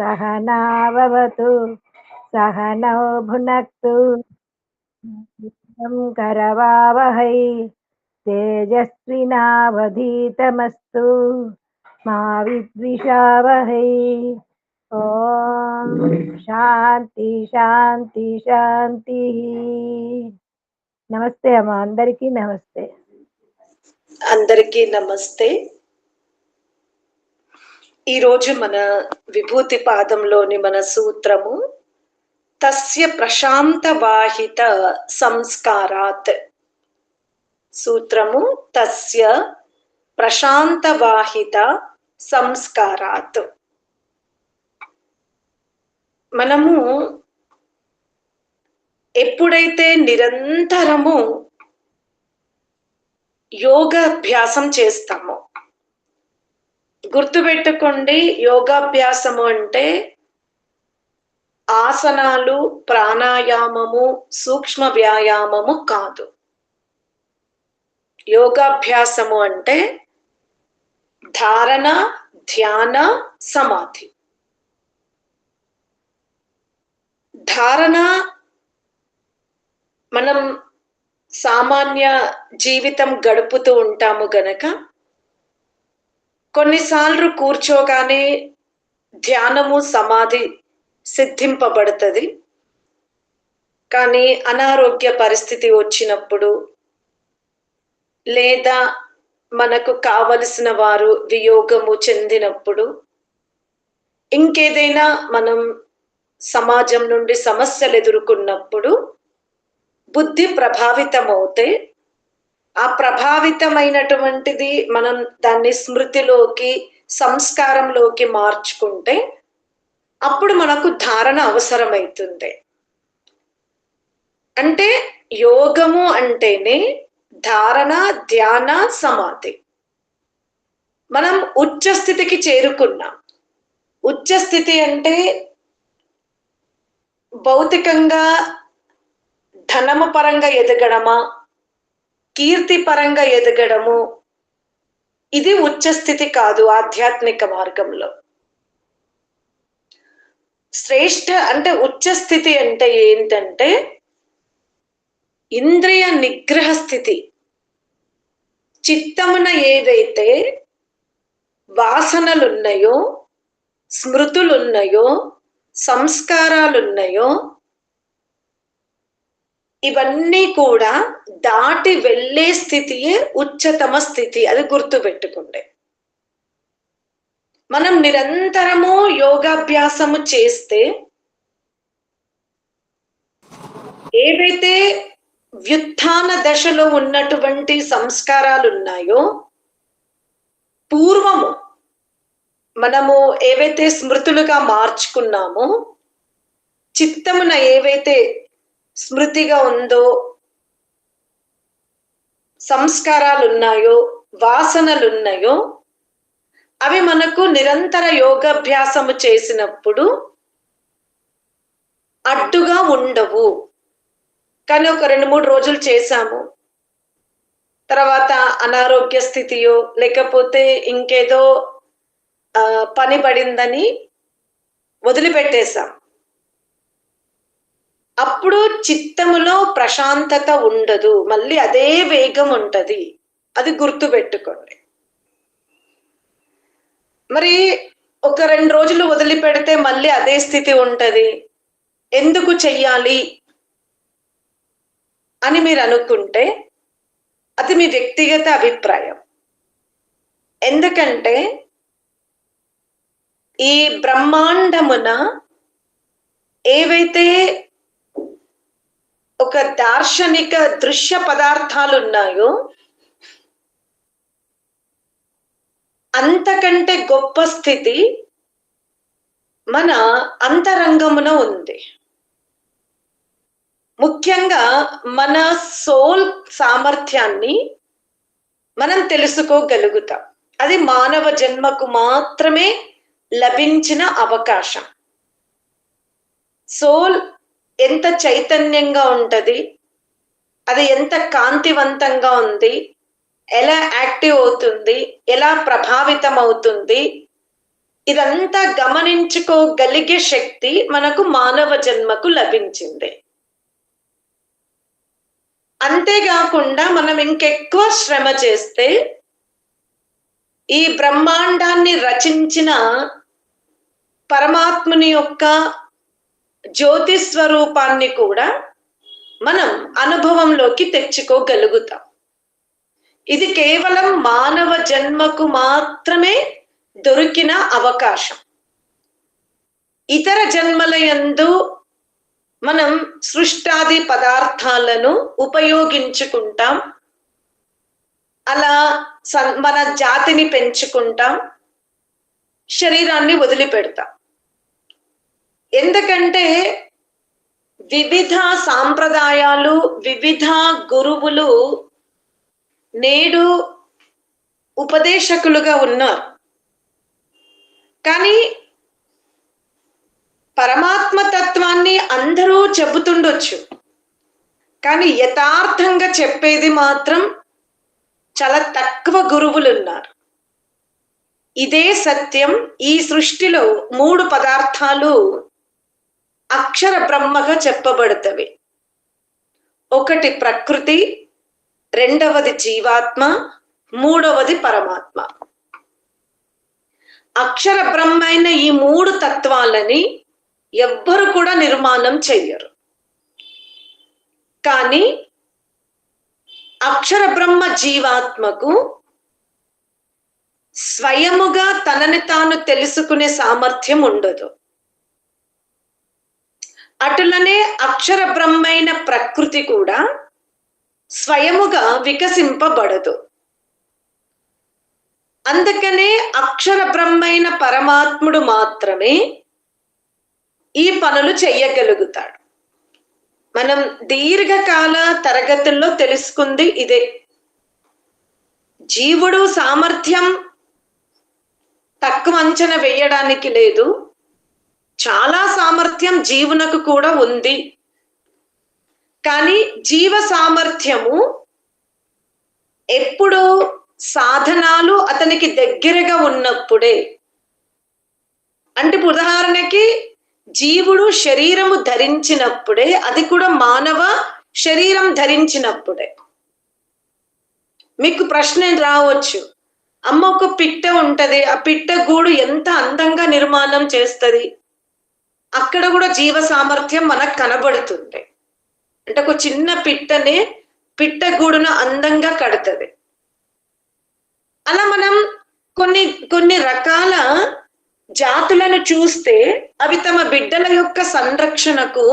सहनाववतु सहनौ भुनक्तु करवावहै तेजस्विनावधीतमस्तु मा विद्विषावहै। ఓం శాంతి శాంతి శాంతి. నమస్తే అమ్మ, అందరికీ నమస్తే. అందరికీ నమస్తే. ఈరోజు మన విభూతి పాదంలోని మన సూత్రము తస్య ప్రశాంత వాహిత సంస్కారాత్. సూత్రము తస్య ప్రశాంత వాహిత సంస్కారాత్. మనము ఎప్పుడైతే నిరంతరము యోగాభ్యాసం చేస్తామో, గుర్తుపెట్టుకోండి, యోగాభ్యాసము అంటే ఆసనాలు, ప్రాణాయామము, సూక్ష్మ వ్యాయామము కాదు. యోగాభ్యాసము అంటే ధారణ, ధ్యాన, సమాధి. ధారణ మనం సామాన్య జీవితం గడుపుతూ ఉంటాము గనక కొన్నిసార్లు కూర్చోగానే ధ్యానము, సమాధి సిద్ధింపబడుతుంది. కానీ అనారోగ్య పరిస్థితి వచ్చినప్పుడు, లేదా మనకు కావలసిన వారు వియోగము చెందినప్పుడు, ఇంకేదైనా మనం సమాజం నుండి సమస్యలు ఎదుర్కొన్నప్పుడు బుద్ధి ప్రభావితమవుతే, ఆ ప్రభావితమైనటువంటిది మనం దాన్ని స్మృతిలోకి, సంస్కారంలోకి మార్చుకుంటే అప్పుడు మనకు ధారణ అవసరమైతుంది. అంటే యోగము అంటేనే ధారణ, ధ్యాన, సమాధి. మనం ఉచ్చ స్థితికి చేరుకున్నాం. ఉచ్చ స్థితి అంటే భౌతికంగా ధనము పరంగా ఎదగడమా, కీర్తి పరంగా ఎదగడము, ఇది ఉచ్చ స్థితి కాదు. ఆధ్యాత్మిక మార్గంలో శ్రేష్ఠ అంటే ఉచ్చ స్థితి అంటే ఏంటంటే ఇంద్రియ నిగ్రహ స్థితి. చిత్తమున ఏదైతే వాసనలున్నాయో, స్మృతులున్నాయో, సంస్కారాలున్నాయో, ఇవన్నీ కూడా దాటి వెళ్ళే స్థితియే ఉच्चతమ స్థితి. అది గుర్తుపెట్టుకోండి. మనం నిరంతరము యోగాభ్యాసము చేస్తే ఏవైతే వ్యుత్థాన దశలో ఉన్నటువంటి సంస్కారాలు ఉన్నాయో, పూర్వము మనము ఏవైతే స్మృతులుగా మార్చుకున్నామో, చిత్తమున ఏవైతే స్మృతిగా ఉందో, సంస్కారాలు ఉన్నాయో, వాసనలు ఉన్నాయో, అవి మనకు నిరంతర యోగాభ్యాసము చేసినప్పుడు అడ్డుగా ఉండవు. కానీ ఒక 2-3 రోజులు చేశాము, తర్వాత అనారోగ్య స్థితియో లేకపోతే ఇంకేదో పని పడిందని వదిలిపెట్టేశాం. అప్పుడు చిత్తములో ప్రశాంతత ఉండదు, మళ్ళీ అదే వేగం ఉంటది. అది గుర్తుపెట్టుకోండి. మరి ఒక 2 రోజులు వదిలిపెడితే మళ్ళీ అదే స్థితి ఉంటది. ఎందుకు చెయ్యాలి అని మీరు అనుకుంటే అది మీ వ్యక్తిగత అభిప్రాయం. ఎందుకంటే ఈ బ్రహ్మాండమున ఏవైతే ఒక దార్శనిక దృశ్య పదార్థాలు ఉన్నాయో, అంతకంటే గొప్ప స్థితి మన అంతరంగమున ఉంది. ముఖ్యంగా మన సోల్ సామర్థ్యాన్ని మనం తెలుసుకోగలుగుతాం. అది మానవ జన్మకు మాత్రమే లభించిన అవకాశం. సోల్ ఎంత చైతన్యంగా ఉంటది, అది ఎంత కాంతివంతంగా ఉంది, ఎలా యాక్టివ్ అవుతుంది, ఎలా ప్రభావితం అవుతుంది, ఇదంతా గమనించుకోగలిగే శక్తి మనకు మానవ జన్మకు లభించింది. అంతేకాకుండా మనం ఇంకెక్కువ శ్రమ చేస్తే ఈ బ్రహ్మాండాన్ని రచించిన పరమాత్ముని యొక్క జ్యోతి స్వరూపాన్ని కూడా మనం అనుభవంలోకి తెచ్చుకోగలుగుతాం. ఇది కేవలం మానవ జన్మకు మాత్రమే దొరికిన అవకాశం. ఇతర జన్మల యందు మనం సృష్టాది పదార్థాలను ఉపయోగించుకుంటాం, అలా మన జాతిని పెంచుకుంటాం, శరీరాన్ని వదిలిపెడతాం. ఎందుకంటే వివిధ సాంప్రదాయాలు, వివిధ గురువులు నేడు ఉపదేశకులుగా ఉన్నారు. కానీ పరమాత్మ తత్వాన్ని అందరూ చెబుతుండొచ్చు, కానీ యథార్థంగా చెప్పేది మాత్రం చాలా తక్కువ గురువులు ఉన్నారు. ఇదే సత్యం. ఈ సృష్టిలో 3 పదార్థాలు అక్షర బ్రహ్మగా చెప్పబడతవి. ఒకటి ప్రకృతి, రెండవది జీవాత్మ, మూడవది పరమాత్మ. అక్షర బ్రహ్మైన ఈ 3 తత్వాలని ఎవ్వరు కూడా నిర్మాణం చెయ్యరు. కానీ అక్షర బ్రహ్మ జీవాత్మకు స్వయముగా తనని తాను తెలుసుకునే సామర్థ్యం ఉండదు. అటులనే అక్షర బ్రహ్మైన ప్రకృతి కూడా స్వయముగా వికసింపబడదు. అందుకనే అక్షర బ్రహ్మైన పరమాత్ముడు మాత్రమే ఈ పనులు చెయ్యగలుగుతాడు. మనం దీర్ఘకాల తరగతుల్లో తెలుసుకుంది ఇదే. జీవుడు సామర్థ్యం తక్కువ అంచనా వేయడానికి లేదు. చాలా సామర్థ్యం జీవునకు కూడా ఉంది. కానీ జీవ సామర్థ్యము ఎప్పుడు సాధనాలు అతనికి దగ్గరగా ఉన్నప్పుడే. అంటే ఉదాహరణకి జీవుడు శరీరము ధరించినప్పుడే, అది కూడా మానవ శరీరం ధరించినప్పుడే. మీకు ప్రశ్న రావచ్చు, అమ్మ ఒక పిట్ట ఉంటది, ఆ పిట్ట గూడు ఎంత అందంగా నిర్మాణం చేస్తుంది, అక్కడ కూడా జీవ సామర్థ్యం మనకు కనబడుతుంది. అంటే ఒక చిన్న పిట్టనే పిట్ట గూడును అందంగా కడుతుంది. అలా మనం కొన్ని రకాల జాతులను చూస్తే అవి తమ బిడ్డల యొక్క సంరక్షణకు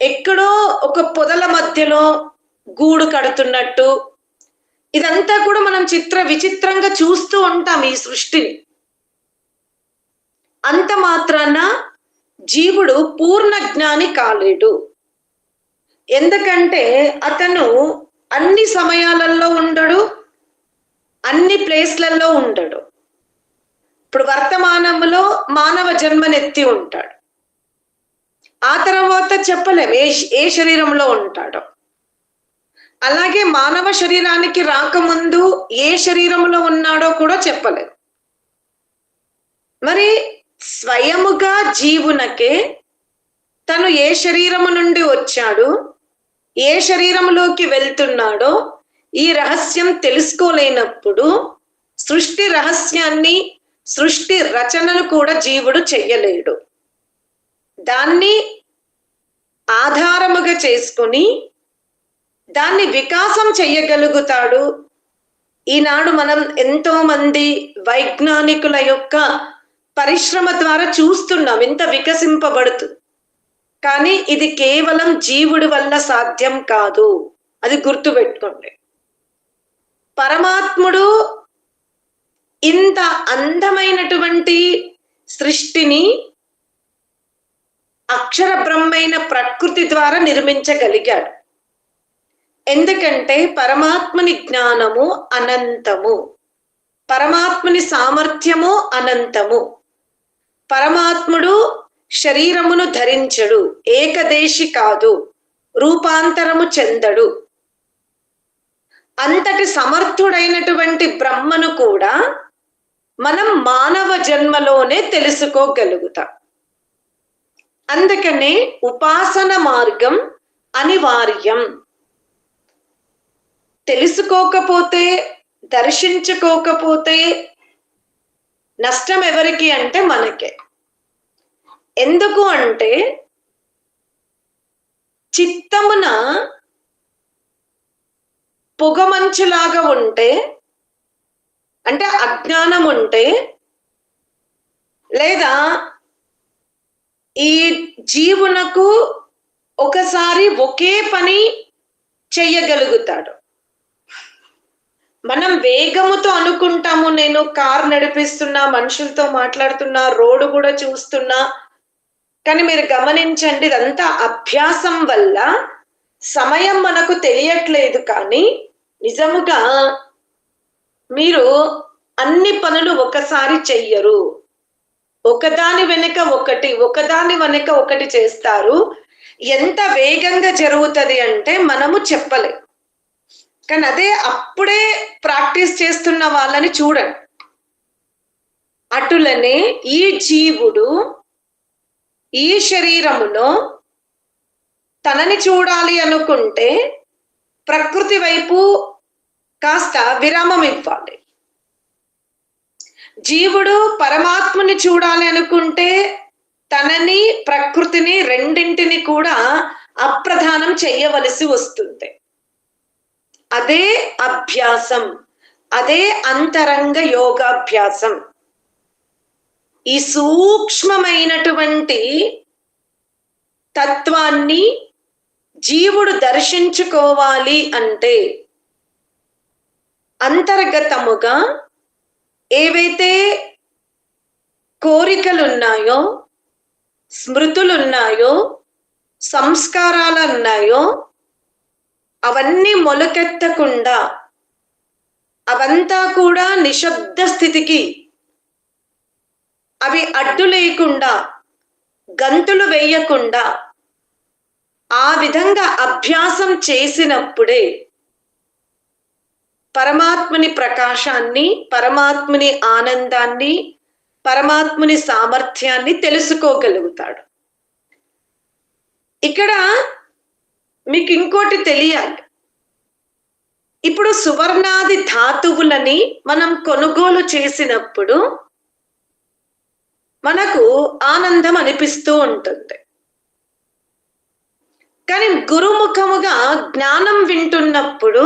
ఎక్కడో ఒక పొదల మధ్యలో గూడు కడుతున్నట్టు, ఇదంతా కూడా మనం విచిత్రంగా చూస్తూ ఉంటాం ఈ సృష్టిని. అంత మాత్రాన జీవుడు పూర్ణ జ్ఞాని కాలేడు. ఎందుకంటే అతను అన్ని సమయాలలో ఉండడు, అన్ని ప్లేస్లలో ఉండడు. ఇప్పుడు వర్తమానంలో మానవ జన్మనెత్తి ఉంటాడు, ఆ తర్వాత చెప్పలేం ఏ శరీరంలో ఉంటాడో. అలాగే మానవ శరీరానికి రాకముందు ఏ శరీరంలో ఉన్నాడో కూడా చెప్పలేం. మరి స్వయముగా జీవునకే తను ఏ శరీరము నుండి వచ్చాడు, ఏ శరీరంలోకి వెళ్తున్నాడో ఈ రహస్యం తెలుసుకోలేనప్పుడు సృష్టి రహస్యాన్ని, సృష్టి రచనను కూడా జీవుడు చెయ్యలేడు. దాన్ని ఆధారముగా చేసుకుని దాన్ని వికాసం చెయ్యగలుగుతాడు. ఈనాడు మనం ఎంతో మంది వైజ్ఞానికుల యొక్క పరిశ్రమ ద్వారా చూస్తున్నాం ఇంత వికసింపబడుతుంది. కానీ ఇది కేవలం జీవుడి వల్ల సాధ్యం కాదు, అది గుర్తుపెట్టుకోండి. పరమాత్ముడు ఇంత అందమైనటువంటి సృష్టిని అక్షర బ్రహ్మైన ప్రకృతి ద్వారా నిర్మించగలిగాడు. ఎందుకంటే పరమాత్ముని జ్ఞానము అనంతము, పరమాత్ముని సామర్థ్యము అనంతము. పరమాత్ముడు శరీరమును ధరించడు, ఏకదేశి కాదు, రూపాంతరము చెందడు. అంతటి సమర్థుడైనటువంటి బ్రహ్మను కూడా మనం మానవ జన్మలోనే తెలుసుకోగలుగుతాం. అందుకనే ఉపాసన మార్గం అనివార్యం. తెలుసుకోకపోతే, దర్శించుకోకపోతే నష్టం ఎవరికి అంటే మనకే. ఎందుకు అంటే చిత్తమున పొగమంచులాగా ఉంటే, అంటే అజ్ఞానం ఉంటే, లేదా ఈ జీవునకు ఒకసారి ఒకే పని చెయ్యగలుగుతాడు. మనం వేగముతో అనుకుంటాము, నేను కార్ నడిపిస్తున్నా, మనుషులతో మాట్లాడుతున్నా, రోడ్డు కూడా చూస్తున్నా. కానీ మీరు గమనించండి, ఇదంతా అభ్యాసం వల్ల సమయం మనకు తెలియట్లేదు. కానీ నిజముగా మీరు అన్ని పనులు ఒకసారి చెయ్యరు, ఒకదాని వెనుక ఒకటి, ఒకదాని వెనుక ఒకటి చేస్తారు. ఎంత వేగంగా జరుగుతుంది అంటే మనము చెప్పలేం. కానీ అదే అప్పుడే ప్రాక్టీస్ చేస్తున్న వాళ్ళని చూడండి. అటులనే ఈ జీవుడు ఈ శరీరములో తనని చూడాలి అనుకుంటే ప్రకృతి వైపు కాస్త విరామం ఇవ్వాలి. జీవుడు పరమాత్మని చూడాలి అనుకుంటే తనని ప్రకృతిని రెండింటిని కూడా అప్రధానం చెయ్యవలసి వస్తుంది. అదే అభ్యాసం, అదే అంతరంగ యోగాభ్యాసం. ఈ సూక్ష్మమైనటువంటి తత్వాన్ని జీవుడు దర్శించుకోవాలి అంటే అంతర్గతముగా ఏవైతే కోరికలున్నాయో, స్మృతులున్నాయో, సంస్కారాలు ఉన్నాయో అవన్నీ మొలకెత్తకుండా, అవంతా కూడా నిశ్శబ్ద స్థితికి, అవి అడ్డు లేకుండా, గంతులు వేయకుండా ఆ విధంగా అభ్యాసం చేసినప్పుడే పరమాత్మని ప్రకాశాన్ని, పరమాత్మని ఆనందాన్ని, పరమాత్మని సామర్థ్యాన్ని తెలుసుకోగలుగుతాడు. ఇక్కడ మీకు ఇంకోటి తెలియాలి. ఇప్పుడు సువర్ణాది ధాతువులని మనం కొనుగోలు చేసినప్పుడు మనకు ఆనందం అనిపిస్తూ ఉంటుంది. కానీ గురుముఖముగా జ్ఞానం వింటున్నప్పుడు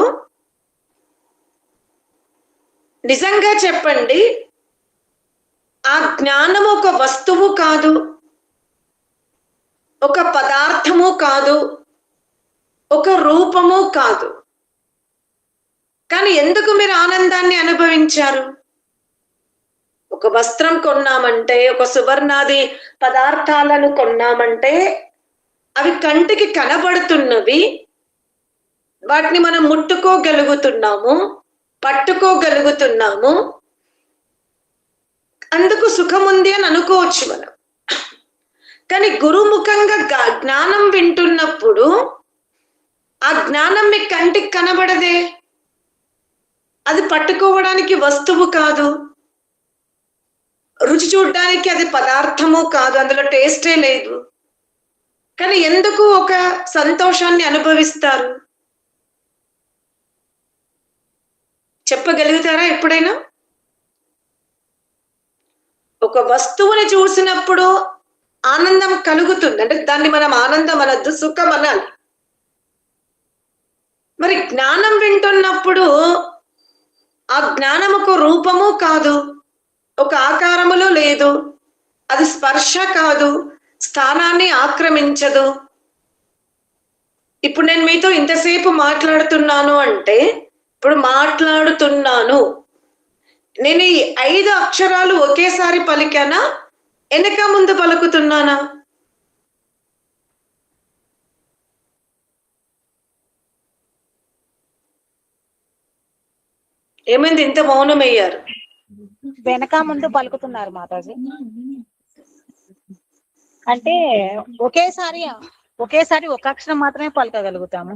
నిజంగా చెప్పండి, ఆ జ్ఞానం ఒక వస్తువు కాదు, ఒక పదార్థము కాదు, ఒక రూపము కాదు. కానీ ఎందుకు మీరు ఆనందాన్ని అనుభవించారు? ఒక వస్త్రం కొన్నామంటే, ఒక సువర్ణాది పదార్థాలను కొన్నామంటే అవి కంటికి కనబడుతున్నవి, వాటిని మనం ముట్టుకోగలుగుతున్నాము, పట్టుకోగలుగుతున్నాము, అందుకు సుఖం ఉంది అని అనుకోవచ్చు మనం. కానీ గురుముఖంగా జ్ఞానం వింటున్నప్పుడు ఆ జ్ఞానం మీ కంటికి కనబడదే, అది పట్టుకోవడానికి వస్తువు కాదు, రుచి చూడడానికి అది పదార్థము కాదు, అందులో టేస్టే లేదు. కానీ ఎందుకు ఒక సంతోషాన్ని అనుభవిస్తారు? చెప్పగలుగుతారా ఎప్పుడైనా? ఒక వస్తువుని చూసినప్పుడు ఆనందం కలుగుతుంది, అంటే దాన్ని మనం ఆనందం అనద్దు, సుఖం అనాలి. మరి జ్ఞానం వింటున్నప్పుడు ఆ జ్ఞానం ఒక రూపము కాదు, ఒక ఆకారములో లేదు, అది స్పర్శ కాదు, స్థానాన్ని ఆక్రమించదు. ఇప్పుడు నేను మీతో ఇంతసేపు మాట్లాడుతున్నాను అంటే, ఇప్పుడు మాట్లాడుతున్నాను, నేను ఈ 5 అక్షరాలు ఒకేసారి పలికానా, వెనక ముందు పలుకుతున్నానా? ఏమైంది ఇంత మౌనమయ్యారు? వెనక ముందు పలుకుతున్నారు మాతాజీ. అంటే ఒకేసారి ఒక అక్షరం మాత్రమే పలకగలుగుతాము.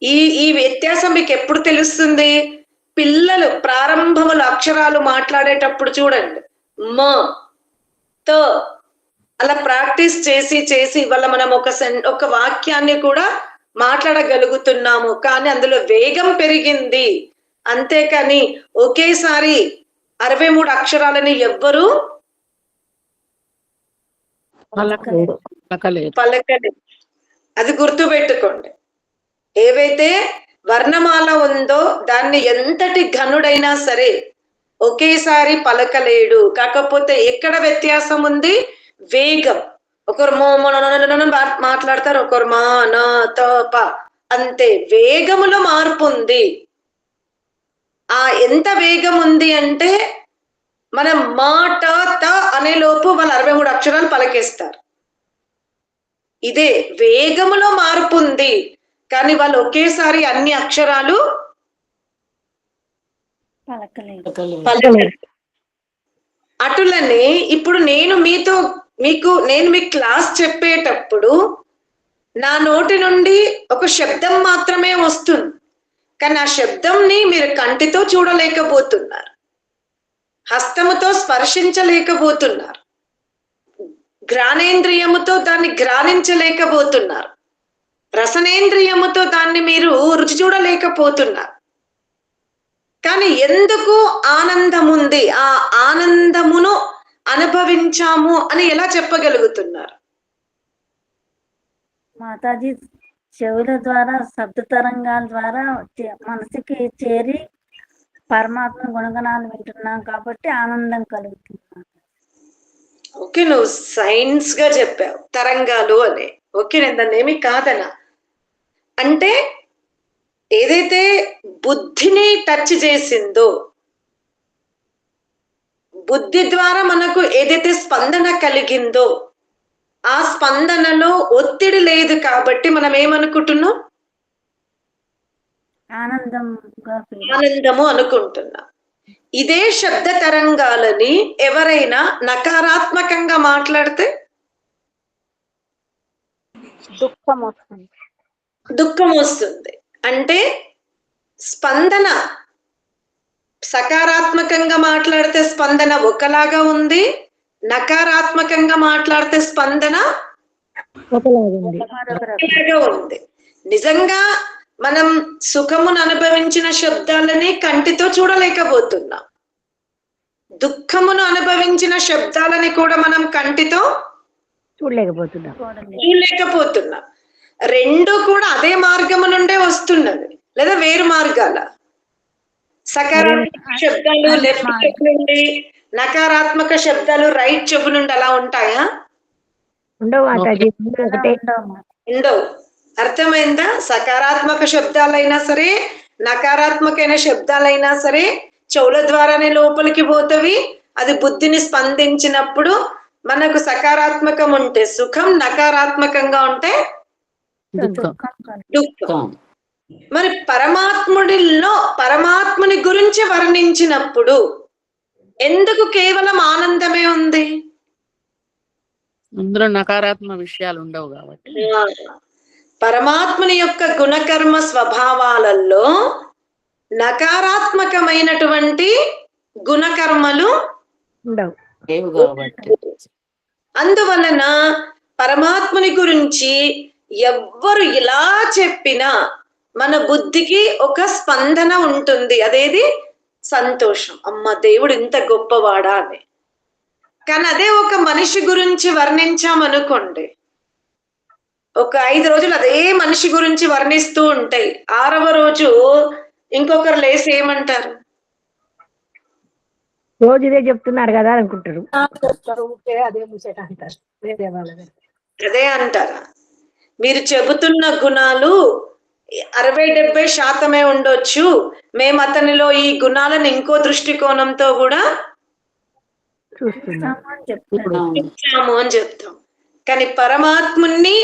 ఈ వ్యత్యాసం మీకు ఎప్పుడు తెలుస్తుంది? పిల్లలు ప్రారంభములు అక్షరాలు మాట్లాడేటప్పుడు చూడండి, మ, త అలా ప్రాక్టీస్ చేసి చేసి ఇవాళ మనం ఒక వాక్యాన్ని కూడా మాట్లాడగలుగుతున్నాము. కానీ అందులో వేగం పెరిగింది. అంతేకాని ఒకేసారి 63 అక్షరాలని ఎవ్వరూ పలకలేదు. పలకలేదు. అది గుర్తుపెట్టుకోండి. ఏవైతే వర్ణమాల ఉందో దాన్ని ఎంతటి ఘనుడైనా సరే ఒకేసారి పలకలేడు. కాకపోతే ఎక్కడ వ్యత్యాసం ఉంది? వేగం. ఒకరు మాట్లాడతారు, ఒకరు మా నా త ప, అంతే. వేగములో మార్పు ఉంది. ఆ ఎంత వేగం ఉంది అంటే మనం మా ట త అనే లోపు వాళ్ళు 63 అక్షరాలు పలికేస్తారు. ఇదే వేగములో మార్పు ఉంది. కానీ వాళ్ళు ఒకేసారి అన్ని అక్షరాలు పలకలేదు. అటులనే ఇప్పుడు నేను మీకు క్లాస్ చెప్పేటప్పుడు నా నోటి నుండి ఒక శబ్దం మాత్రమే వస్తుంది. కానీ ఆ శబ్దంని మీరు కంటితో చూడలేకపోతున్నారు, హస్తముతో స్పర్శించలేకపోతున్నారు, ఘ్రాణేంద్రియముతో దాన్ని ఘ్రాణించలేకపోతున్నారు, రసనేంద్రియముతో దాన్ని మీరు రుచి చూడలేకపోతున్నారు. కానీ ఎందుకు ఆనందం ఉంది? ఆ ఆనందమును అనుభవించాము అని ఎలా చెప్పగలుగుతున్నారు? మాతాజీ చెవుల ద్వారా, శబ్ద తరంగాల ద్వారా మనసుకి చేరి పరమాత్మ గుణగణాలు వింటున్నాం కాబట్టి ఆనందం కలుగుతుంది. ఓకే, నువ్వు సైన్స్ గా చెప్పావు తరంగాలు అనే. ఓకే, నేను దాన్ని ఏమి కాదనా. అంటే ఏదైతే బుద్ధిని టచ్ చేసిందో, బుద్ధి ద్వారా మనకు ఏదైతే స్పందన కలిగిందో ఆ స్పందనలో ఒత్తిడి లేదు కాబట్టి మనం ఏమనుకుంటున్నాం? ఆనందము అనుకుంటున్నాం. ఇదే శబ్ద తరంగాలని ఎవరైనా నకారాత్మకంగా మాట్లాడితే దుఃఖం వస్తుంది. అంటే స్పందన సకారాత్మకంగా మాట్లాడితే స్పందన ఒకలాగా ఉంది, నకారాత్మకంగా మాట్లాడితే స్పందన ఒకలాగా ఉంది. నిజంగా మనం సుఖమును అనుభవించిన శబ్దాలని కంటితో చూడలేకపోతున్నాం, దుఃఖమును అనుభవించిన శబ్దాలని కూడా మనం కంటితో చూడలేకపోతున్నాం. రెండు కూడా అదే మార్గము నుండే వస్తున్నది, లేదా వేరు మార్గాల. సకారాత్మక శబ్దాలు లెఫ్ట్ చెవు నుండి, నకారాత్మక శబ్దాలు రైట్ చెవు నుండి అలా ఉంటాయా? ఉండవు. అర్థమైందా? సకారాత్మక శబ్దాలైనా సరే, నకారాత్మకమైన శబ్దాలైనా సరే చెవుల ద్వారానే లోపలికి పోతవి. అది బుద్ధిని స్పందించినప్పుడు మనకు సకారాత్మకం ఉంటే సుఖం, నకారాత్మకంగా ఉంటే దుఃఖం. మరి పరమాత్ముని గురించి వర్ణించినప్పుడు ఎందుకు కేవలం ఆనందమే ఉంది? అందులో నకారాత్మక విషయాలు ఉండవు కాబట్టి. పరమాత్ముని యొక్క గుణకర్మ స్వభావాలలో నకారాత్మకమైనటువంటి గుణకర్మలు ఉండవు. అందువలన పరమాత్ముని గురించి ఎవ్వరు ఇలా చెప్పినా మన బుద్ధికి ఒక స్పందన ఉంటుంది. అదేది? సంతోషం. అమ్మ, దేవుడు ఇంత గొప్పవాడా అని. కానీ అదే ఒక మనిషి గురించి వర్ణించామనుకోండి, ఒక 5 రోజులు అదే మనిషి గురించి వర్ణిస్తూ ఉంటాయి. 6వ రోజు ఇంకొకరు లేసి ఏమంటారు? రోజు ఇదే చెప్తున్నారు కదా అనుకుంటారు. అదే అంటారా? మీరు చెబుతున్న గుణాలు 60-70% ఉండొచ్చు, మేము అతనిలో ఈ గుణాలను ఇంకో దృష్టికోణంతో కూడా చూస్తాము అని చెప్తాం. కానీ పరమాత్ముని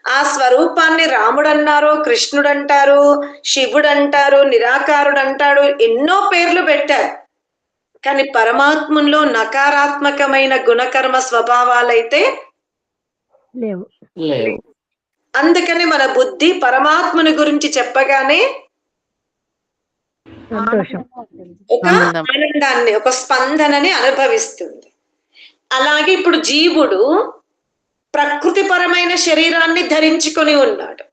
ఆ స్వరూపాన్ని రాముడు అన్నారు, కృష్ణుడు అంటారు, శివుడు అంటారు, నిరాకారుడు అంటాడు, ఎన్నో పేర్లు పెట్టారు. కానీ పరమాత్మలో నకారాత్మకమైన గుణకర్మ స్వభావాలైతే లేవు. అందుకని మన బుద్ధి పరమాత్ముని గురించి చెప్పగానే సంతోషం. ఒక ఆనందం. ఆనందాన్ని, ఒక స్పందనని అనుభవిస్తుంది. అలాగే ఇప్పుడు జీవుడు ప్రకృతిపరమైన శరీరాన్ని ధరించుకొని ఉన్నాడు.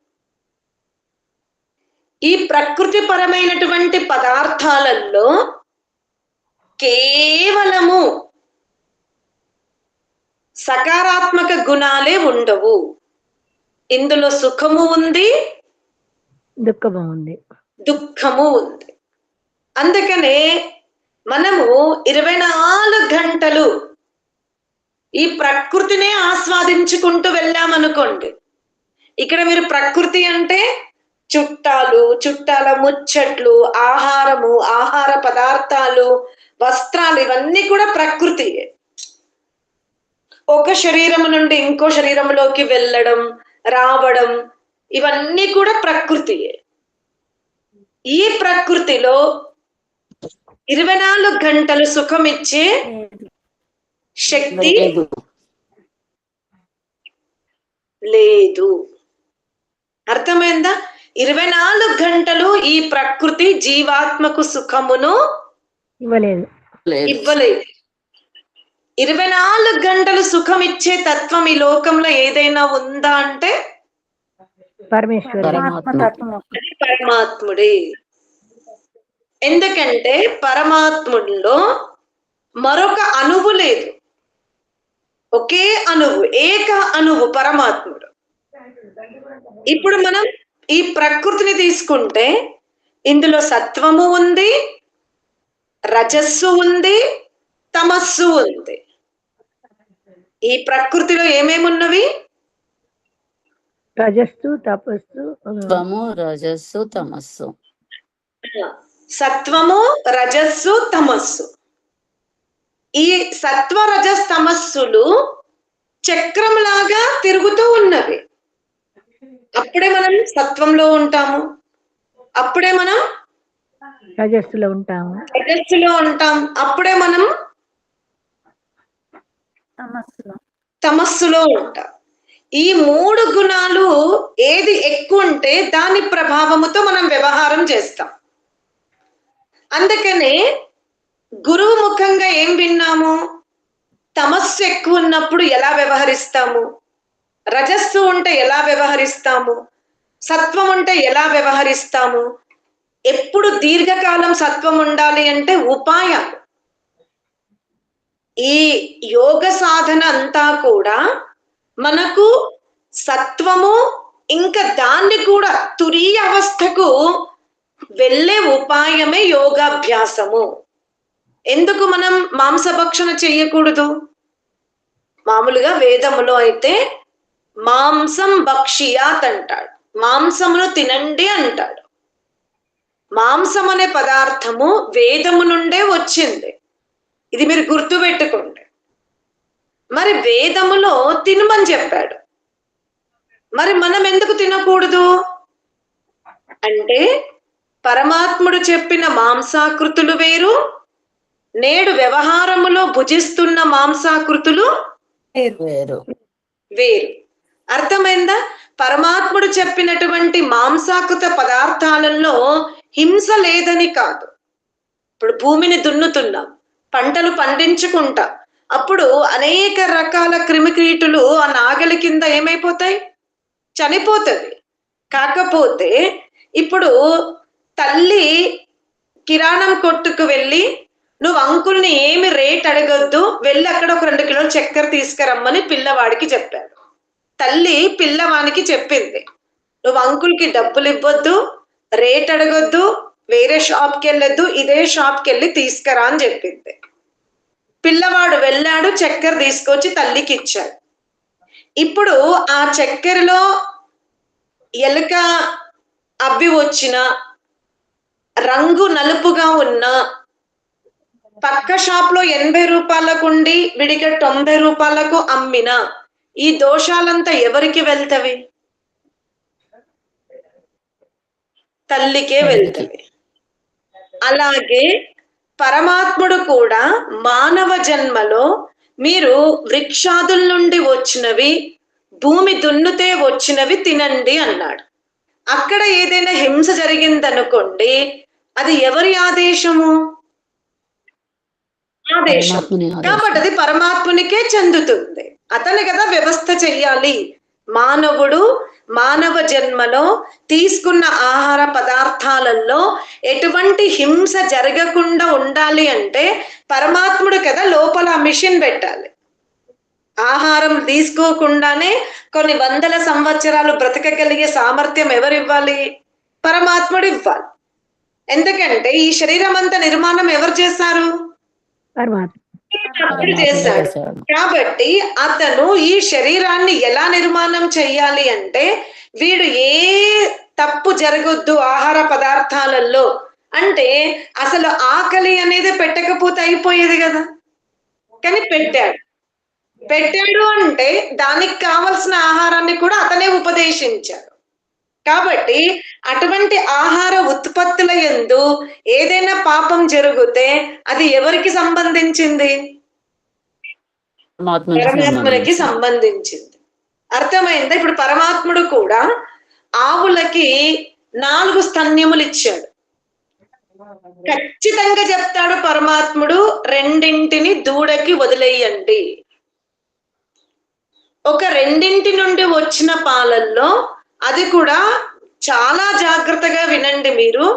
ఈ ప్రకృతిపరమైనటువంటి పదార్థాలలో కేవలము సకారాత్మక గుణాలే ఉండవు. ఇందులో సుఖము ఉంది, దుఃఖము ఉంది. దుఃఖము ఉంది. అందుకనే మనము 24 గంటలు ఈ ప్రకృతినే ఆస్వాదించుకుంటూ వెళ్ళామనుకోండి. ఇక్కడ మీరు ప్రకృతి అంటే చుట్టాలు, చుట్టాల ముచ్చట్లు, ఆహారము, ఆహార పదార్థాలు, వస్త్రాలు, ఇవన్నీ కూడా ప్రకృతియే. ఒక శరీరము నుండి ఇంకో శరీరంలోకి వెళ్ళడం, రావడం, ఇవన్నీ కూడా ప్రకృతియే. ఈ ప్రకృతిలో 24 గంటలు సుఖమిచ్చే శక్తి లేదు. అర్థమైందా? 24 గంటలు ఈ ప్రకృతి జీవాత్మకు సుఖమును ఇవ్వలేదు. ఇవ్వలేదు. 24 గంటలు సుఖం ఇచ్చే తత్వం ఈ లోకంలో ఏదైనా ఉందా అంటే పరమేశ్వరుడు. ఆత్మతత్వం అది పరమాత్ముడే. ఎందుకంటే పరమాత్ముడిలో మరొక అణువు లేదు, ఒకే అణువు, ఏక అణువు పరమాత్ముడు. ఇప్పుడు మనం ఈ ప్రకృతిని తీసుకుంటే ఇందులో సత్వము ఉంది, రజస్సు ఉంది, తమస్సు ఉంది. ఈ ప్రకృతిలో ఏమేమున్నవి? రజస్సు, తపస్సు, త్వము, రజస్సు, తమస్సు. సత్వము, రజస్సు, తమస్సు. ఈ సత్వ రజస్ తమస్సులు చక్రంలాగా తిరుగుతూ ఉన్నవి. అప్పుడే మనం సత్వంలో ఉంటాము, అప్పుడే మనం రజస్సులో ఉంటాము, రజస్సులో ఉంటాం, అప్పుడే మనం తమస్సులో ఉంటాం. ఈ 3 గుణాలు ఏది ఎక్కువ ఉంటే దాని ప్రభావముతో మనం వ్యవహారం చేస్తాం. అందుకనే గురువు ముఖంగా ఏం విన్నాము? తమస్సు ఎక్కువ ఉన్నప్పుడు ఎలా వ్యవహరిస్తాము, రజస్సు ఉంటే ఎలా వ్యవహరిస్తాము, సత్వం ఉంటే ఎలా వ్యవహరిస్తాము. ఎప్పుడు దీర్ఘకాలం సత్వం ఉండాలి అంటే ఉపాయాలు. ఈ యోగ సాధన అంతా కూడా మనకు సత్వము, ఇంకా దాన్ని కూడా తురీయ అవస్థకు వెళ్ళే ఉపాయమే యోగాభ్యాసము. ఎందుకు మనం మాంసభక్షణ చెయ్యకూడదు? మామూలుగా వేదములో అయితే మాంసం భక్ష్యాత్ అంటాడు, మాంసమును తినండి అంటాడు. మాంసం అనే పదార్థము వేదము నుండే వచ్చింది, ఇది మీరు గుర్తుపెట్టుకోండి. మరి వేదములో తినమని చెప్పాడు, మరి మనం ఎందుకు తినకూడదు అంటే పరమాత్ముడు చెప్పిన మాంసాకృతులు వేరు, నేడు వ్యవహారములో భుజిస్తున్న మాంసాకృతులు వేరు. వేరు. అర్థమైందా? పరమాత్ముడు చెప్పినటువంటి మాంసాకృత పదార్థాలలో హింస లేదని కాదు. ఇప్పుడు భూమిని దున్నుతున్నాం, పంటలు పండించుకుంటాం, అప్పుడు అనేక రకాల క్రిమికీటులు ఆ నాగలి కింద ఏమైపోతాయి? చనిపోతుంది. కాకపోతే ఇప్పుడు తల్లి కిరాణం కొట్టుకు వెళ్ళి నువ్వు అంకుల్ని ఏమి రేట్ అడగొద్దు, వెళ్ళి అక్కడ ఒక 2 కిలోలు చక్కెర తీసుకురమ్మని పిల్లవాడికి చెప్పాడు. తల్లి పిల్లవానికి చెప్పింది, నువ్వు అంకుల్కి డబ్బులు ఇవ్వద్దు, రేట్ అడగొద్దు, వేరే షాప్కి వెళ్ళొద్దు, ఇదే షాప్కి వెళ్ళి తీసుకురా అని చెప్పింది. పిల్లవాడు వెళ్ళాడు, చక్కెర తీసుకొచ్చి తల్లికి ఇచ్చాడు. ఇప్పుడు ఆ చక్కెరలో ఎలుక అబ్బి వచ్చిన, రంగు నలుపుగా ఉన్న, పక్క షాప్ లో 80 రూపాయలకు ఉండి విడిగా 90 రూపాయలకు అమ్మిన, ఈ దోషాలంతా ఎవరికి వెళ్తవి? తల్లికే వెళ్తవి. అలాగే పరమాత్ముడు కూడా మానవ జన్మలో మీరు వృక్షాదుల నుండి వచ్చినవి, భూమి దున్నుతే వచ్చినవి తినండి అన్నాడు. అక్కడ ఏదైనా హింస జరిగిందనుకోండి, అది ఎవరి ఆదేశము? ఆదేశం. పరమాత్ముని ఆదేశం. కాబట్టి అది పరమాత్మునికే చెందుతుంది. అతను కదా వ్యవస్థ చెయ్యాలి. మానవుడు మానవ జన్మలో తీసుకున్న ఆహార పదార్థాలలో ఎటువంటి హింస జరగకుండా ఉండాలి అంటే పరమాత్ముడు కదా లోపల మిషన్ పెట్టాలి. ఆహారం తీసుకోకుండానే కొన్ని వందల సంవత్సరాలు బ్రతకగలిగే సామర్థ్యం ఎవరు ఇవ్వాలి? పరమాత్ముడు ఇవ్వాలి. ఎందుకంటే ఈ శరీరం అంతా నిర్మాణం ఎవరు చేశారు? పరమాత్మ. పరమాత్ముడు చేశాడు. కాబట్టి అతను ఈ శరీరాన్ని ఎలా నిర్మాణం చెయ్యాలి అంటే వీడు ఏ తప్పు జరగొద్దు ఆహార పదార్థాలలో అంటే అసలు ఆకలి అనేది పెట్టకపోతే అయిపోయేది కదా, కానీ పెట్టాడు అంటే దానికి కావలసిన ఆహారాన్ని కూడా అతనే ఉపదేశించాడు. కాబట్టి అటువంటి ఆహార ఉత్పత్తుల యందు ఏదైనా పాపం జరిగితే అది ఎవరికి సంబంధించింది? పరమాత్మునికి సంబంధించింది. అర్థమైందా? ఇప్పుడు పరమాత్ముడు కూడా ఆవులకి 4 స్తన్యములు ఇచ్చాడు. ఖచ్చితంగా చెప్తాడు పరమాత్ముడు, 2 దూడకి వదిలేయండి. ఒక 2 నుండి వచ్చిన పాలల్లో అది కూడా చాలా జాగ్రత్తగా వినండి మీరు.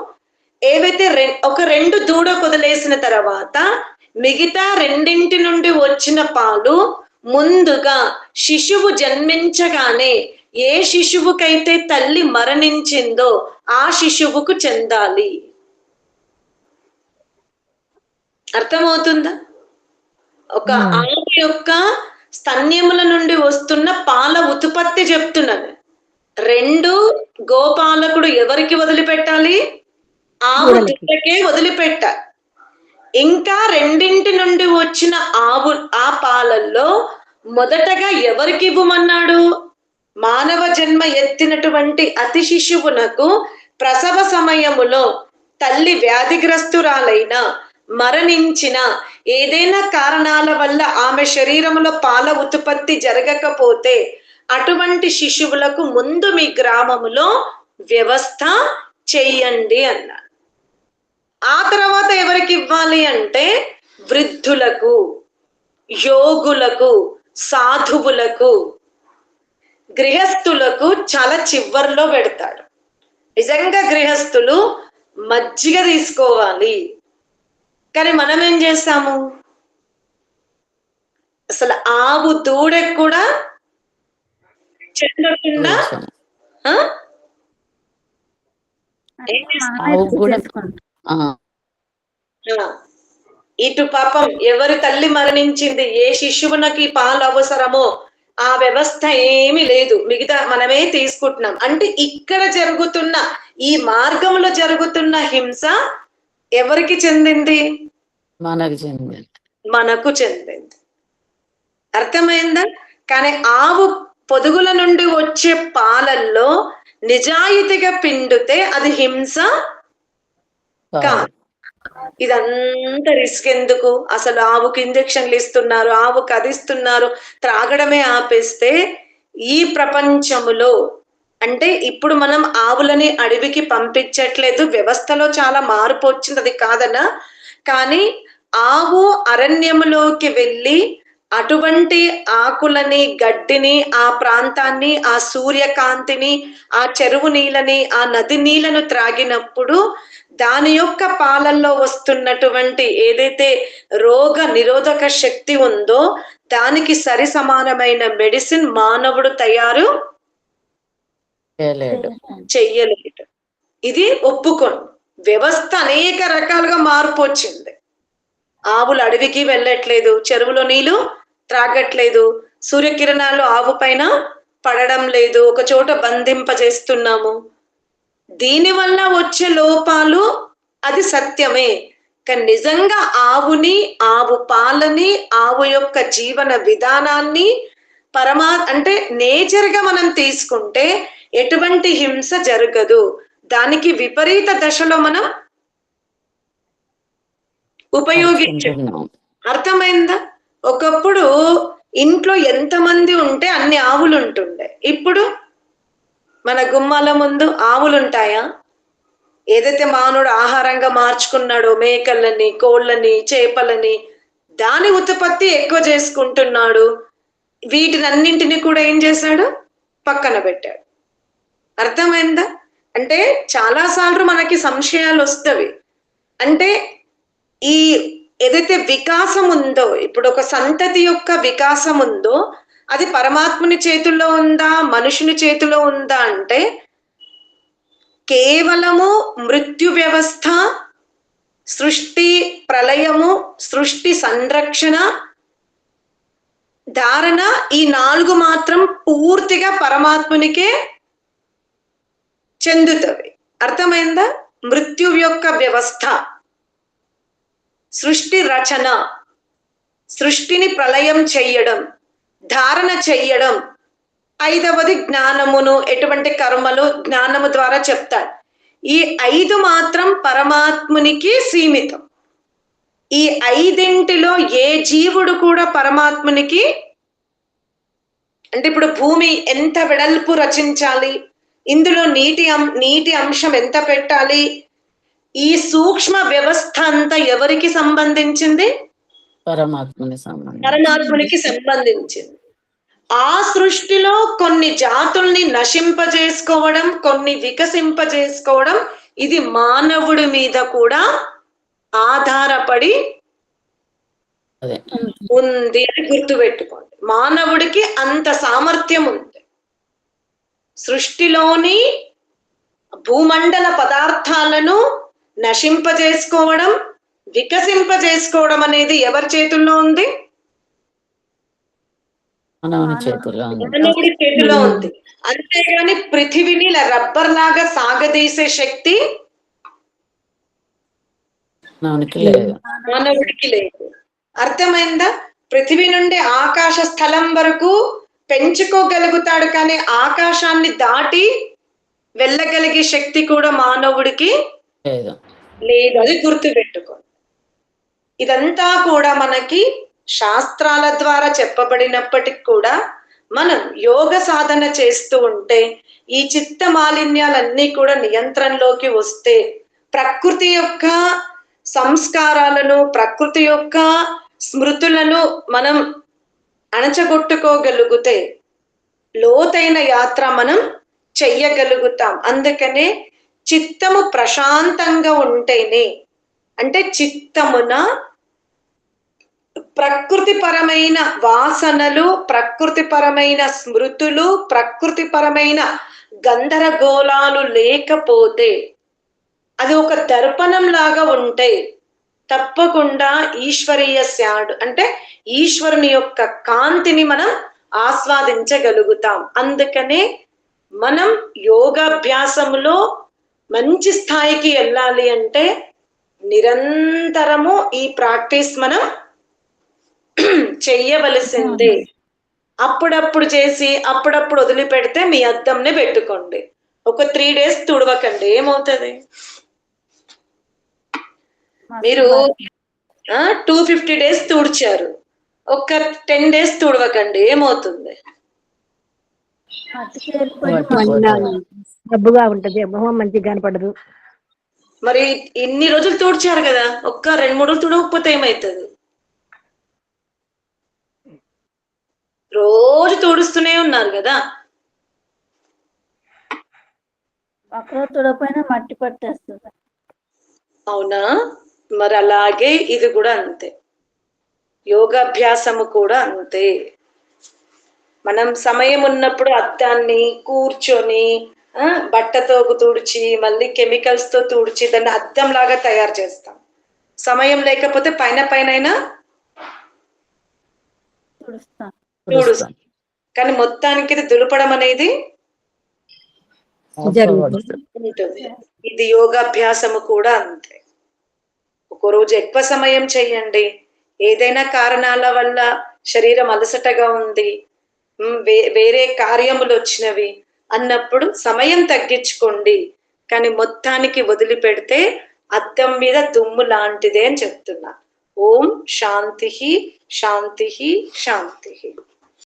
ఏవైతే ఒక 2 దూడకు వదిలేసిన తర్వాత మిగతా 2 నుండి వచ్చిన పాలు ముందుగా శిశువు జన్మించగానే ఏ శిశువుకైతే తల్లి మరణించిందో ఆ శిశువుకు చెందాలి. అర్థమవుతుందా? ఒక ఆవు యొక్క స్తన్యముల నుండి వస్తున్న పాల ఉత్పత్తి చెప్తున్నాను. 2 గోపాలకుడు ఎవరికి వదిలిపెట్టాలి? ఆవు దూడకే వదిలిపెట్టాలి. ఇంకా 2 నుండి వచ్చిన ఆ పాలల్లో మొదటగా ఎవరికి ఇవ్వమన్నాడు? మానవ జన్మ ఎత్తినటువంటి అతి శిశువునకు ప్రసవ సమయములో తల్లి వ్యాధిగ్రస్తురాలైన మరణించిన ఏదైనా కారణాల వల్ల ఆమె శరీరంలో పాల ఉత్పత్తి జరగకపోతే అటువంటి శిశువులకు ముందు మీ గ్రామములో వ్యవస్థ చెయ్యండి అన్నారు. ఆ తర్వాత ఎవరికి ఇవ్వాలి అంటే వృద్ధులకు, యోగులకు, సాధువులకు, గృహస్థులకు చాలా చివర్లో పెడతాడు. నిజంగా గృహస్థులు మజ్జిగ తీసుకోవాలి, కానీ మనం ఏం చేస్తాము? అసలు ఆవు దూడకు కూడా చెందకుండా ఇటు పాపం ఎవరి తల్లి మరణించింది, ఏ శిశువునకి పాలు అవసరమో ఆ వ్యవస్థ ఏమీ లేదు, మిగతా మనమే తీసుకుంటున్నాం. అంటే ఇక్కడ జరుగుతున్న ఈ మార్గంలో జరుగుతున్న హింస ఎవరికి చెందింది? మనకు చెందింది. అర్థమైందా? కానీ ఆవు పొదుగుల నుండి వచ్చే పాలల్లో నిజాయితీగా పిండితే అది హింస కాదు. ఇదంతా రిస్క్ ఎందుకు? అసలు ఆవుకి ఇంజక్షన్లు ఇస్తున్నారు, ఆవు కదిస్తున్నారు, త్రాగడమే ఆపేస్తే ఈ ప్రపంచములో అంటే ఇప్పుడు మనం ఆవులని అడవికి పంపించట్లేదు, వ్యవస్థలో చాలా మార్పు వచ్చింది, అది కాదనా. కానీ ఆవు అరణ్యములోకి వెళ్ళి అటువంటి ఆకులని, గడ్డిని, ఆ ప్రాంతాన్ని, ఆ సూర్యకాంతిని, ఆ చెరువు నీళ్ళని, ఆ నది నీళ్ళను త్రాగినప్పుడు దాని యొక్క పాలల్లో వస్తున్నటువంటి ఏదైతే రోగ నిరోధక శక్తి ఉందో దానికి సరి సమానమైన మెడిసిన్ మానవుడు తయారు చెయ్యలేడు. ఇది ఒప్పుకోండి. వ్యవస్థ అనేక రకాలుగా మార్పు వచ్చింది. ఆవులు అడవికి వెళ్ళట్లేదు, చెరువులో నీళ్లు త్రాగట్లేదు, సూర్యకిరణాలు ఆవు పైన పడడం లేదు, ఒక చోట బంధింపజేస్తున్నాము. దీనివల్ల వచ్చే లోపాలు అది సత్యమే. కానీ నిజంగా ఆవుని, ఆవు పాలని, ఆవు యొక్క జీవన విధానాన్ని అంటే నేచర్ గా మనం తీసుకుంటే ఎటువంటి హింస జరగదు. దానికి విపరీత దశలో మనం ఉపయోగించాం. అర్థమైందా? ఒకప్పుడు ఇంట్లో ఎంతమంది ఉంటే అన్ని ఆవులు ఉంటుండే. ఇప్పుడు మన గుమ్మాల ముందు ఆవులు ఉంటాయా? ఏదైతే మానవుడు ఆహారంగా మార్చుకున్నాడో మేకలని, కోళ్ళని, చేపలని, దాని ఉత్పత్తి ఎక్కువ చేసుకుంటున్నాడు. వీటినన్నింటినీ కూడా ఏం చేశాడు? పక్కన పెట్టాడు. అర్థమైందా? అంటే చాలాసార్లు మనకి సంశయాలు వస్తవి. అంటే ఈ ఏదైతే వికాసం ఉందో, ఇప్పుడు ఒక సంతతి యొక్క వికాసం ఉందో అది పరమాత్ముని చేతుల్లో ఉందా, మనుషుని చేతిలో ఉందా అంటే కేవలము మృత్యు వ్యవస్థ, సృష్టి ప్రళయము, సృష్టి సంరక్షణ, ధారణ, ఈ 4 మాత్రం పూర్తిగా పరమాత్మునికే చెందుతవి. అర్థమైందా? మృత్యు యొక్క వ్యవస్థ, సృష్టి రచన, సృష్టిని ప్రళయం చెయ్యడం, ధారణ చెయ్యడం, 5వది జ్ఞానమును, ఎటువంటి కర్మలు జ్ఞానము ద్వారా చెప్తాడు. ఈ 5 మాత్రం పరమాత్మునికి సీమితం. ఈ 5 ఏ జీవుడు కూడా పరమాత్మునికి, అంటే ఇప్పుడు భూమి ఎంత వెడల్పు రచించాలి, ఇందులో నీటి అంశం ఎంత పెట్టాలి, ఈ సూక్ష్మ వ్యవస్థ అంతా ఎవరికి సంబంధించింది? పరమాత్మునికి సంబంధించింది. ఆ సృష్టిలో కొన్ని జాతుల్ని నశింపజేసుకోవడం, కొన్ని వికసింపజేసుకోవడం, ఇది మానవుడి మీద కూడా ఆధారపడి ఉంది అని గుర్తుపెట్టుకోండి. మానవుడికి అంత సామర్థ్యం ఉంది. సృష్టిలోని భూమండల పదార్థాలను నశింపజేసుకోవడం, వికసింపజేసుకోవడం అనేది ఎవరి చేతుల్లో ఉంది? మానవుని చేతిలో ఉంది. మానవుడి చేతిలో ఉంది. అంతేగాని పృథివిని ఇలా రబ్బర్ లాగా సాగదీసే శక్తి మానవుడికి లేదు. అర్థమైందా? పృథివీ నుండి ఆకాశ స్థలం వరకు పెంచుకోగలుగుతాడు, కానీ ఆకాశాన్ని దాటి వెళ్ళగలిగే శక్తి కూడా మానవుడికి లేదు. అది గుర్తుపెట్టుకోండి. ఇదంతా కూడా మనకి శాస్త్రాల ద్వారా చెప్పబడినప్పటికి కూడా మనం యోగ సాధన చేస్తూ ఉంటే ఈ చిత్త మాలిన్యాలన్నీ కూడా నియంత్రణలోకి వస్తే, ప్రకృతి యొక్క సంస్కారాలను, ప్రకృతి యొక్క స్మృతులను మనం అణచగొట్టుకోగలిగితే లోతైన యాత్ర మనం చెయ్యగలుగుతాం. అందుకనే చిత్తము ప్రశాంతంగా ఉంటేనే, అంటే చిత్తమున ప్రకృతిపరమైన వాసనలు, ప్రకృతిపరమైన స్మృతులు, ప్రకృతిపరమైన గందరగోళాలు లేకపోతే, అది ఒక దర్పణం లాగా ఉంటే తప్పకుండా ఈశ్వరీయ శాడ్ అంటే ఈశ్వరుని యొక్క కాంతిని మనం ఆస్వాదించగలుగుతాం. అందుకనే మనం యోగాభ్యాసములో మంచి స్థాయికి వెళ్ళాలి అంటే నిరంతరము ఈ ప్రాక్టీస్ మనం చెయ్యవలసిందే. అప్పుడప్పుడు చేసి అప్పుడప్పుడు వదిలిపెడితే మీ అద్దంని పెట్టుకోండి. ఒక 3 days తుడవకండి, ఏమవుతుంది? మీరు 250 days తుడిచారు, ఒక 10 days తుడవకండి, ఏమవుతుంది? డబ్బుగా ఉంటది, మొహం మంచిగా కనపడదు. మరి ఇన్ని రోజులు తుడిచారు కదా, ఒక్క 2-3 రోజులు తుడవకపోతే ఏమవుతుంది? రోజు తుడుస్తూనే ఉన్నారు కదా. ఒకరోజు తుడపైన మట్టి పట్టేస్తుంది. అవునా? మరి అలాగే ఇది కూడా అంతే, యోగాభ్యాసము కూడా అంతే. మనం సమయం ఉన్నప్పుడు అద్దాన్ని కూర్చొని బట్టతో తుడిచి మళ్ళీ కెమికల్స్ తో తుడిచి దాన్ని అద్దం లాగా తయారు చేస్తాం. సమయం లేకపోతే పైన తుడుస్తాం, కానీ మొత్తానికి ఇది దులపడం అనేది ఉంటుంది. ఇది యోగాభ్యాసము కూడా అంతే. ఒక రోజు ఎక్కువ సమయం చెయ్యండి. ఏదైనా కారణాల వల్ల శరీరం అలసటగా ఉంది, వేరే కార్యములు వచ్చినవి అన్నప్పుడు సమయం తగ్గించుకోండి, కానీ మొత్తానికి వదిలిపెడితే అద్దం మీద దుమ్ము లాంటిదే అని చెప్తున్నా. ఓం శాంతి శాంతి శాంతి.